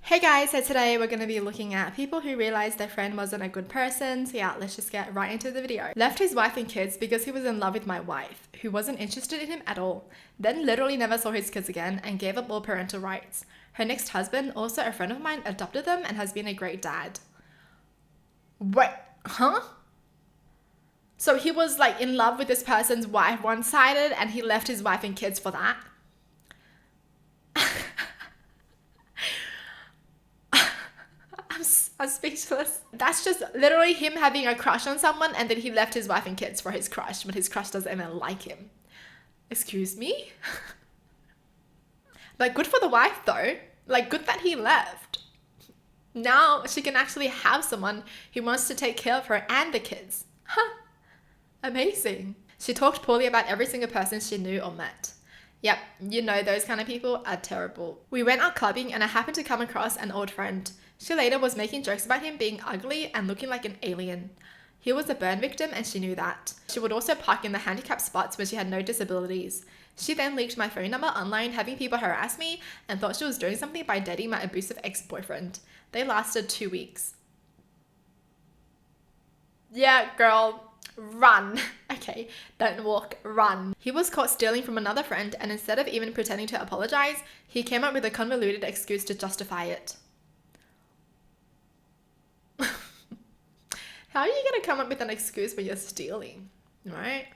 Hey guys, so today we're going to be looking at people who realized their friend wasn't a good person. So yeah, let's just get right into the video. Left his wife and kids because he was in love with my wife, who wasn't interested in him at all. Then literally never saw his kids again and gave up all parental rights. Her next husband, also a friend of mine, adopted them and has been a great dad. Wait, huh? So he was like in love with this person's wife one-sided and he left his wife and kids for that? I'm speechless. That's just literally him having a crush on someone and then he left his wife and kids for his crush, but his crush doesn't even like him. Excuse me? Like, good for the wife though. Like, good that he left. Now she can actually have someone who wants to take care of her and the kids. Huh. Amazing. She talked poorly about every single person she knew or met. Yep, you know those kind of people are terrible. We went out clubbing and I happened to come across an old friend. She later was making jokes about him being ugly and looking like an alien. He was a burn victim and she knew that. She would also park in the handicapped spots when she had no disabilities. She then leaked my phone number online, having people harass me, and thought she was doing something by dating my abusive ex-boyfriend. They lasted 2 weeks. Yeah, girl, run. Okay, don't walk, run. He was caught stealing from another friend, and instead of even pretending to apologize, he came up with a convoluted excuse to justify it. How are you going to come up with an excuse when you're stealing, right?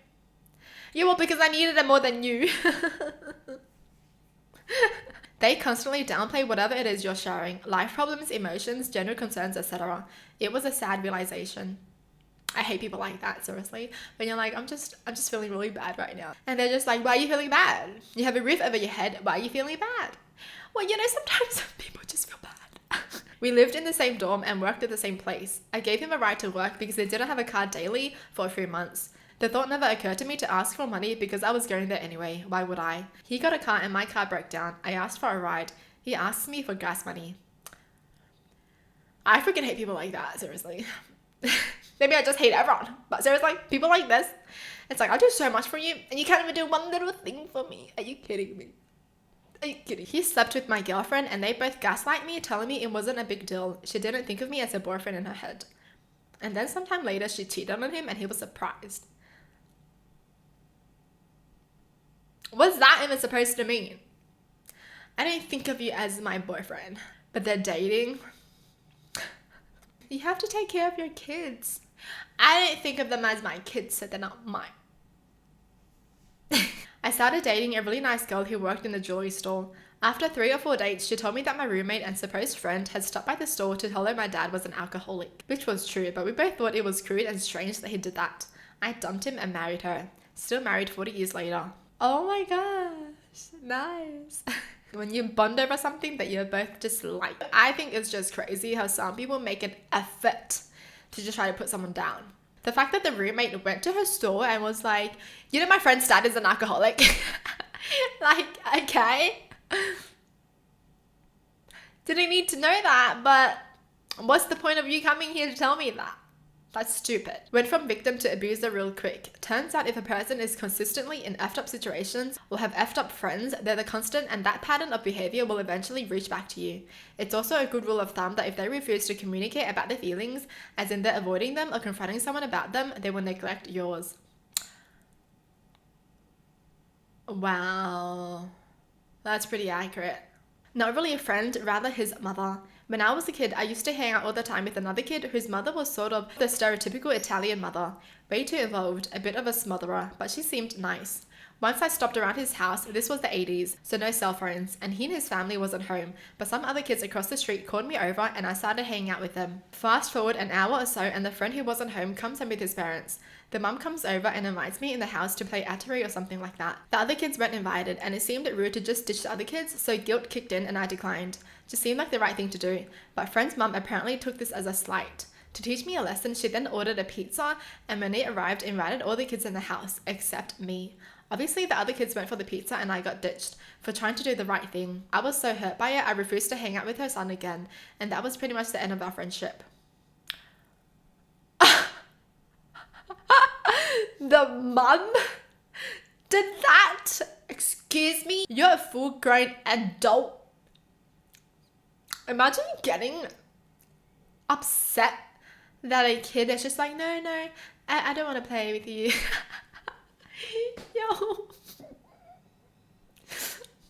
Yeah, well, because I needed it more than you. They constantly downplay whatever it is you're sharing, life problems, emotions, general concerns, etc. It was a sad realization. I hate people like that, seriously. When you're like, I'm just feeling really bad right now. And they're just like, why are you feeling bad? You have a roof over your head, why are you feeling bad? Well, you know, sometimes people just feel bad. We lived in the same dorm and worked at the same place. I gave him a ride to work because I didn't have a car daily for a few months. The thought never occurred to me to ask for money because I was going there anyway. Why would I? He got a car and my car broke down. I asked for a ride. He asked me for gas money. I freaking hate people like that, seriously. Maybe I just hate everyone. But seriously, people like this. It's like, I'll do so much for you and you can't even do one little thing for me. Are you kidding me? Are you kidding? He slept with my girlfriend and they both gaslight me, telling me it wasn't a big deal. She didn't think of me as a boyfriend in her head. And then sometime later she cheated on him and he was surprised. What's that even supposed to mean? I don't think of you as my boyfriend, but they're dating. You have to take care of your kids. I don't think of them as my kids, so they're not mine. I started dating a really nice girl who worked in the jewelry store. After 3 or 4 dates, she told me that my roommate and supposed friend had stopped by the store to tell her my dad was an alcoholic, which was true, but we both thought it was crude and strange that he did that. I dumped him and married her. Still married 40 years later. Oh my gosh, nice. When you bond over something that you both just like. I think it's just crazy how some people make an effort to just try to put someone down. The fact that the roommate went to her store and was like, you know, my friend's dad is an alcoholic. Like, okay. Didn't need to know that, but what's the point of you coming here to tell me that? That's stupid. Went from victim to abuser real quick. Turns out if a person is consistently in effed up situations or have effed up friends, they're the constant and that pattern of behavior will eventually reach back to you. It's also a good rule of thumb that if they refuse to communicate about their feelings, as in they're avoiding them or confronting someone about them, they will neglect yours. Wow. That's pretty accurate. Not really a friend, rather his mother. When I was a kid, I used to hang out all the time with another kid whose mother was sort of the stereotypical Italian mother. Way too involved, a bit of a smotherer, but she seemed nice. Once I stopped around his house, this was the 80s, so no cell phones, and he and his family wasn't home, but some other kids across the street called me over and I started hanging out with them. Fast forward an hour or so and the friend who wasn't home comes home with his parents. The mum comes over and invites me in the house to play Atari or something like that. The other kids weren't invited and it seemed rude to just ditch the other kids, so guilt kicked in and I declined. Just seemed like the right thing to do, but friend's mum apparently took this as a slight. To teach me a lesson, she then ordered a pizza and when it arrived, invited all the kids in the house, except me. Obviously, the other kids went for the pizza and I got ditched for trying to do the right thing. I was so hurt by it, I refused to hang out with her son again, and that was pretty much the end of our friendship. The mum did that? Excuse me? You're a full-grown adult. Imagine getting upset that a kid is just like, no, I don't want to play with you. Yo.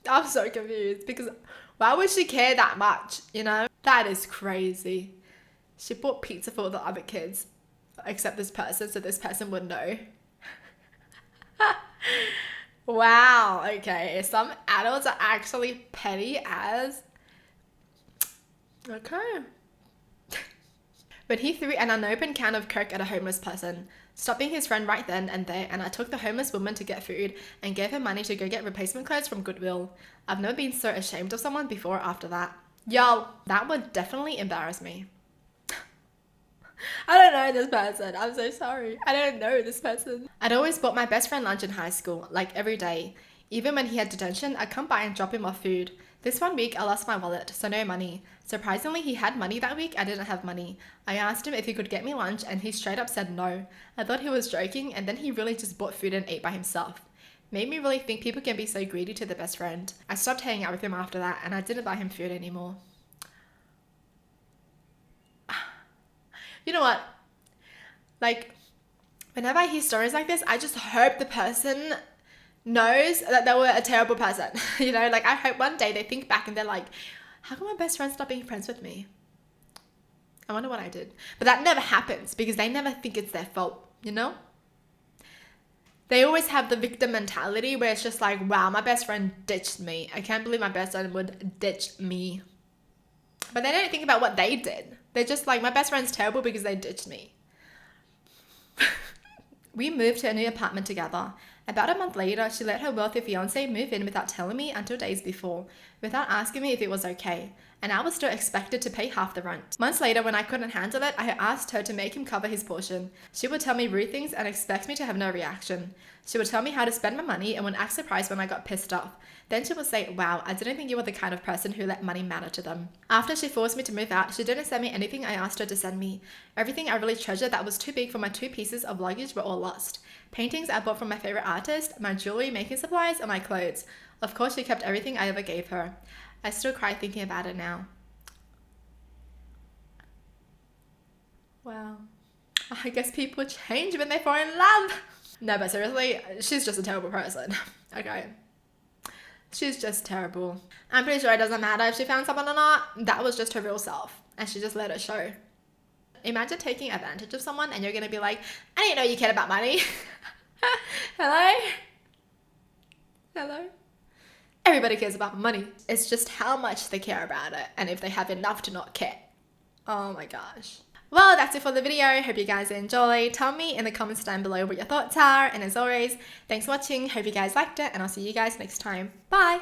I'm so confused because why would she care that much, you know? That is crazy. She bought pizza for the other kids, except this person, so this person would know. Wow, okay. Some adults are actually petty as... Okay. But he threw an unopened can of Coke at a homeless person, stopping his friend right then and there, and I took the homeless woman to get food and gave her money to go get replacement clothes from Goodwill. I've never been so ashamed of someone before or after that. Yo, that would definitely embarrass me. I don't know this person. I'm so sorry. I don't know this person. I'd always bought my best friend lunch in high school, like every day. Even when he had detention, I'd come by and drop him off food. This one week, I lost my wallet, so no money. Surprisingly, he had money that week. I didn't have money. I asked him if he could get me lunch, and he straight up said no. I thought he was joking, and then he really just bought food and ate by himself. Made me really think people can be so greedy to their best friend. I stopped hanging out with him after that, and I didn't buy him food anymore. You know what? Like, whenever I hear stories like this, I just hope the person knows that they were a terrible person. You know, like I hope one day they think back and they're like, how come my best friend stop being friends with me? I wonder what I did. But that never happens because they never think it's their fault, you know? They always have the victim mentality where it's just like, wow, my best friend ditched me. I can't believe my best friend would ditch me. But they don't think about what they did. They're just like, my best friend's terrible because they ditched me. We moved to a new apartment together. About a month later, she let her wealthy fiance move in without telling me until days before, without asking me if it was okay, and I was still expected to pay half the rent. Months later, when I couldn't handle it, I asked her to make him cover his portion. She would tell me rude things and expect me to have no reaction. She would tell me how to spend my money and would act surprised when I got pissed off. Then she would say, wow, I didn't think you were the kind of person who let money matter to them. After she forced me to move out, she didn't send me anything I asked her to send me. Everything I really treasured that was too big for my 2 pieces of luggage were all lost. Paintings I bought from my favorite artist, my jewelry, making supplies, and my clothes. Of course, she kept everything I ever gave her. I still cry thinking about it now. Wow. I guess people change when they fall in love. No, but seriously, she's just a terrible person. Okay. She's just terrible. I'm pretty sure it doesn't matter if she found someone or not. That was just her real self. And she just let it show. Imagine taking advantage of someone and you're going to be like, I didn't know you cared about money. Hello? Hello? Everybody cares about money. It's just how much they care about it and if they have enough to not care. Oh my gosh. Well, that's it for the video. Hope you guys enjoyed. Tell me in the comments down below what your thoughts are. And as always, thanks for watching. Hope you guys liked it and I'll see you guys next time. Bye!